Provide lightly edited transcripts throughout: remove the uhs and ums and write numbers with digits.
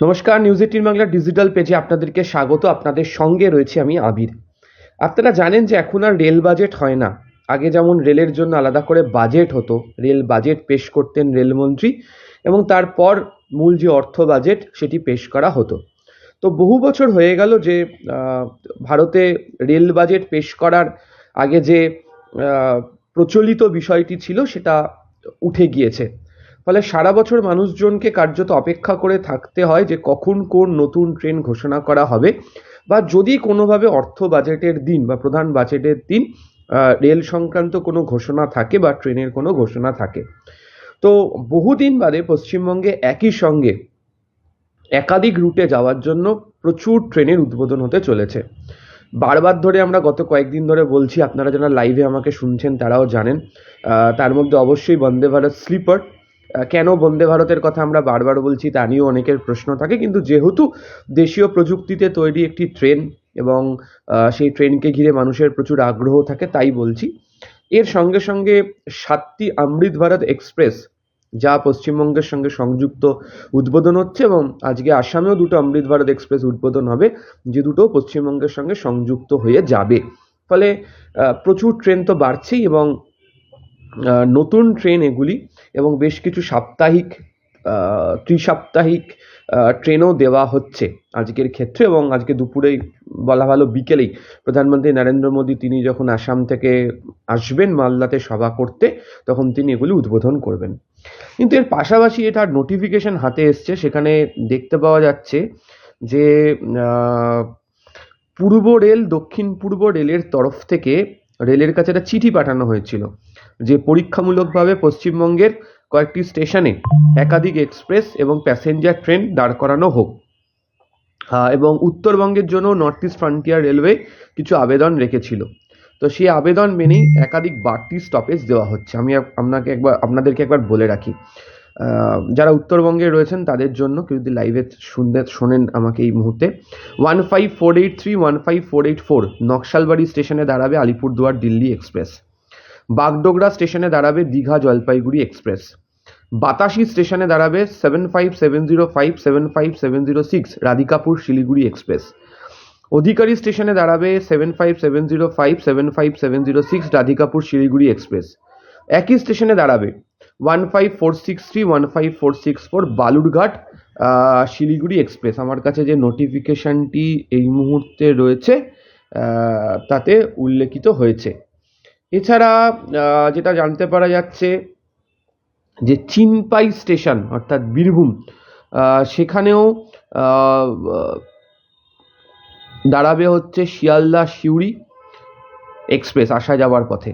নমস্কার, নিউজ 18 বাংলার ডিজিটাল পেজে আপনাদেরকে স্বাগত। আপনাদের সঙ্গে রয়েছে আমি আবির। আপনারা জানেন যে এখন আর রেল বাজেট হয় না। আগে যেমন রেলের জন্য আলাদা করে বাজেট হতো, রেল বাজেট পেশ করতেন রেলমন্ত্রী এবং তারপর মূল যে অর্থ বাজেট সেটি পেশ করা হতো। তো বহু বছর হয়ে গেল যে ভারতে রেল বাজেট পেশ করার আগে যে প্রচলিত বিষয়টি ছিল সেটা উঠে গিয়েছে। ফলে সারা বছর মানুষজনকে কার্যত অপেক্ষা করে থাকতে হয় যে কখন কোন নতুন ট্রেন ঘোষণা করা হবে, বা যদি কোনোভাবে অর্থ বাজেটের দিন বা প্রধান বাজেটের দিন রেল সংক্রান্ত কোনো ঘোষণা থাকে বা ট্রেনের কোনো ঘোষণা থাকে। তো বহুদিন বাদে পশ্চিমবঙ্গে একই সঙ্গে একাধিক রুটে যাওয়ার জন্য প্রচুর ট্রেনের উদ্বোধন হতে চলেছে। বারবার ধরে আমরা গত কয়েকদিন ধরে বলছি, আপনারা যারা লাইভে আমাকে শুনছেন তারাও জানেন। তার মধ্যে অবশ্যই বন্দে ভারত স্লিপার। কেন বন্দে ভারতের কথা আমরা বারবার বলছি তা নিয়েও অনেকের প্রশ্ন থাকে, কিন্তু যেহেতু দেশীয় প্রযুক্তিতে তৈরি একটি ট্রেন এবং সেই ট্রেনকে ঘিরে মানুষের প্রচুর আগ্রহ থাকে তাই বলছি। এর সঙ্গে সঙ্গে 7টি অমৃত ভারত এক্সপ্রেস যা পশ্চিমবঙ্গের সঙ্গে সংযুক্ত উদ্বোধন হচ্ছে, এবং আজকে আসামেও দুটো অমৃত ভারত এক্সপ্রেস উদ্বোধন হবে, যে দুটো পশ্চিমবঙ্গের সঙ্গে সংযুক্ত হয়ে যাবে। ফলে প্রচুর ট্রেন তো বাড়ছেই, এবং নতুন ট্রেন এগুলি, এবং বেশ কিছু সাপ্তাহিক ত্রিসাপ্তাহিক ট্রেনও দেওয়া হচ্ছে আজকের ক্ষেত্রে। এবং আজকে দুপুরেই বলা ভালো বিকেলেই প্রধানমন্ত্রী নরেন্দ্র মোদী তিনি যখন আসাম থেকে আসবেন মালদাতে সভা করতে, তখন তিনি এগুলি উদ্বোধন করবেন। কিন্তু এর পাশাপাশি এটার নোটিফিকেশন হাতে এসছে, সেখানে দেখতে পাওয়া যাচ্ছে যে পূর্ব রেল দক্ষিণ পূর্ব রেলের তরফ থেকে রেলের কাছে একটা চিঠি পাঠানো হয়েছিল যে পরীক্ষামূলকভাবে পশ্চিমবঙ্গের কয়েকটি স্টেশনে একাধিক এক্সপ্রেস এবং প্যাসেঞ্জার ট্রেন দাঁড় করানো হোক। এবং উত্তরবঙ্গের জন্য নর্থ ইস্ট ফ্রন্টিয়ার রেলওয়ে কিছু আবেদন রেখেছিল। তো সেই আবেদন মেনেই একাধিক বাড়তি স্টপেজ দেওয়া হচ্ছে। আমি আপনাদেরকে একবার বলে রাখি, যারা উত্তরবঙ্গে রয়েছেন তাদের জন্য, কেউ যদি লাইভে শোনেন আমাকে এই মুহূর্তে, 15483 15484 নকশালবাড়ি স্টেশনে দাঁড়াবে আলিপুরদুয়ার দিল্লি এক্সপ্রেস। বাগডোগরা স্টেশনে দাঁড়াবে দীঘা জলপাইগুড়ি এক্সপ্রেস। বাতাসি স্টেশনে দাঁড়াবে 75705 75706 রাধিকাপুর শিলিগুড়ি এক্সপ্রেস। অধিকারী স্টেশনে দাঁড়াবে 75705 75706 রাধিকাপুর শিলিগুড়ি এক্সপ্রেস। একই স্টেশনে দাঁড়াবে 15463 15464 বালুরঘাট শিলিগুড়ি এক্সপ্রেস। আমার কাছে যে নোটিফিকেশনটি এই মুহূর্তে রয়েছে তাতে উল্লেখিত হয়েছে। এছাড়া যেটা জানতে পারা যাচ্ছে যে চিনপাই স্টেশন অর্থাৎ বীরভূম, সেখানেও দাঁড়াবে হচ্ছে শিয়ালদা সিউড়ি এক্সপ্রেস আসা যাওয়ার পথে।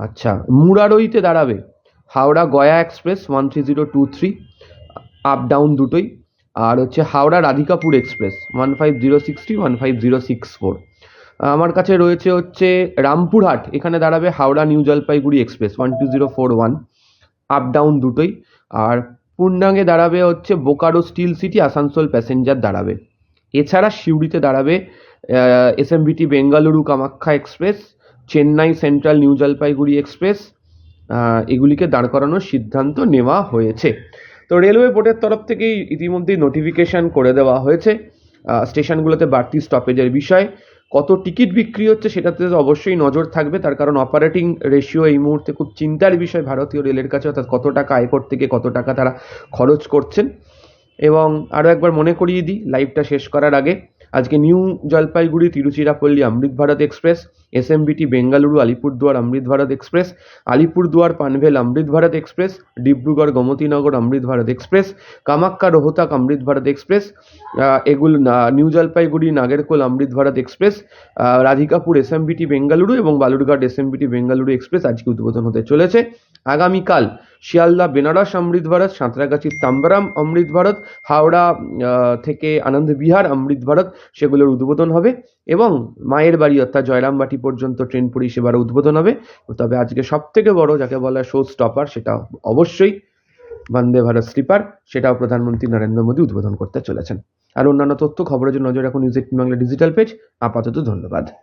আচ্ছা, মুরারইতে দাঁড়াবে Howrah Gaya express 13023 up down দুটোই। আর হচ্ছে হাওড়া রাধিকাপুর এক্সপ্রেস 15063 15064। আমার কাছে রয়েছে হচ্ছে রামপুরহাট, এখানে দাঁড়াবে Howrah new Jalpaiguri express 12041 up down দুটোই। আর পূর্ণাঙ্গে দাঁড়াবে হচ্ছে Bokaro still city Asansol passenger দাঁড়াবে। এছাড়া সিউড়িতে দাঁড়াবে SMBT Bengaluru Kamakhya express, Chennai central new Jalpaiguri express, এগুলিকে দাঁড় করানোর সিদ্ধান্ত নেওয়া হয়েছে। তো রেলওয়ে বোর্ডের তরফ থেকেই ইতিমধ্যেই নোটিফিকেশন করে দেওয়া হয়েছে স্টেশনগুলোতে বাড়তি স্টপেজের বিষয়ে। কত টিকিট বিক্রি হচ্ছে সেটাতে তো অবশ্যই নজর থাকবে, তার কারণ অপারেটিং রেশিও এই মুহূর্তে খুব চিন্তার বিষয় ভারতীয় রেলের কাছে, অর্থাৎ কত টাকা আয় করতে গিয়ে কত টাকা তারা খরচ করছেন। এবং আরও একবার মনে করিয়ে দিই লাইভটা শেষ করার আগে, আজকে নিউ জলপাইগুড়ি তিরুচিরাপল্লী অমৃত ভারত এক্সপ্রেস, এসএমবিটি বেঙ্গালুরু আলিপুরদুয়ার অমৃত ভারত এক্সপ্রেস, আলিপুরদুয়ার পানভেল অমৃত ভারত এক্সপ্রেস, ডিব্রুগড় গোমতীনগর অমৃত ভারত এক্সপ্রেস, কামাক্কা রোহতাক অমৃত ভারত এক্সপ্রেস, এগুলো নিউ জলপাইগুড়ি নাগেরকোল অমৃত ভারত এক্সপ্রেস, রাধিকাপুর এসএমবিটি বেঙ্গালুরু এবং বালুরঘাট এসএমবিটি বেঙ্গালুরু এক্সপ্রেস আজকে উদ্বোধন হতে চলেছে। আগামীকাল শিয়ালদা বেনারস অমৃত ভারত, সাঁতরাগাছির তাম্বারাম অমৃত ভারত, হাওড়া থেকে আনন্দ বিহার অমৃত ভারত, সেগুলোর উদ্বোধন হবে। এবং মায়ের বাড়ি অর্থাৎ জয়রামবাটি পর্যন্ত ট্রেন পরিষেবার উদ্বোধন হবে। তবে আজকে সব থেকে বড় যাকে বলা শো স্টপার, সেটা অবশ্যই বন্দে ভারত স্লিপার, সেটাও প্রধানমন্ত্রী নরেন্দ্র মোদী উদ্বোধন করতে চলেছেন। আর অন্যান্য তথ্য খবরের জন্য নজর রাখুন নিউজ 18 বাংলা ডিজিটাল পেজ। আপাতত ধন্যবাদ।